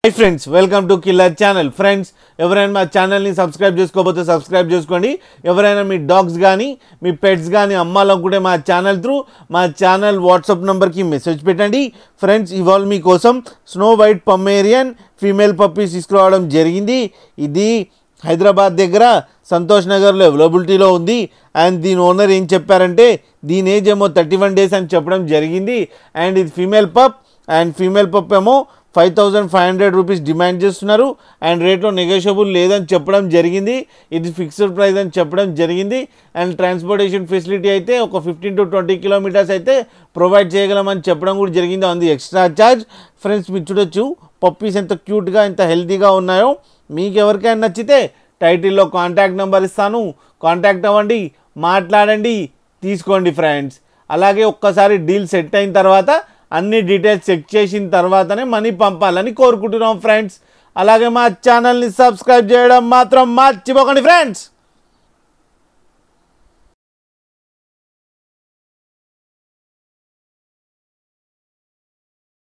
Hi friends, welcome to Killer Channel. Friends, ఎవరైనా మా channel ని సబ్స్క్రైబ్ చేసుకోకపోతే సబ్స్క్రైబ్ చేసుకోండి. ఎవరైనా మీ డాగ్స్ గాని మీ పెట్స్ గాని అమ్మాలనుకుంటే మా ఛానల్ త్రూ మా ఛానల్ వాట్సాప్ నంబర్ కి మెసేజ్ పెట్టండి. ఫ్రెండ్స్, ఇవాళ మీ కోసం snow white Pomeranian female puppies తీసుకురావడం జరిగింది. ఇది హైదరాబాద్ దగ్గర సంతోష్ నగర్లో అవైలబిలిటీలో ఉంది. అండ్ దీని ఓనర్ ఏం చెప్పారంటే దీని ఏజ్ ఏమో 31 days అని చెప్పడం జరిగింది. అండ్ ఇది ఫీమేల్ పప్ ఏమో 5500 రూపీస్ డిమాండ్ చేస్తున్నారు. అండ్ రేట్లో నెగోషియబుల్ లేదని చెప్పడం జరిగింది. ఇది ఫిక్స్డ్ ప్రైస్ అని చెప్పడం జరిగింది. అండ్ ట్రాన్స్పోర్టేషన్ ఫెసిలిటీ అయితే ఒక 15 to 20 kilometers అయితే ప్రొవైడ్ చేయగలమని చెప్పడం కూడా జరిగింది. On the extra charge. Friends, మీరు చూడొచ్చు పప్పీస్ ఎంత క్యూట్గా ఎంత హెల్తీగా ఉన్నాయో. మీకు ఎవరికైనా నచ్చితే టైటిల్లో కాంటాక్ట్ నెంబర్ ఇస్తాను, కాంటాక్ట్ అవ్వండి, మాట్లాడండి, తీసుకోండి ఫ్రెండ్స్. అలాగే ఒక్కసారి డీల్ సెట్ అయిన తర్వాత అన్ని డీటెయిల్స్ చెక్ చేసిన తర్వాతనే మనీ పంపాలని కోరుకుంటున్నాం ఫ్రెండ్స్. అలాగే మా ఛానల్ని సబ్స్క్రైబ్ చేయడం మాత్రం మర్చిపోకండి ఫ్రెండ్స్.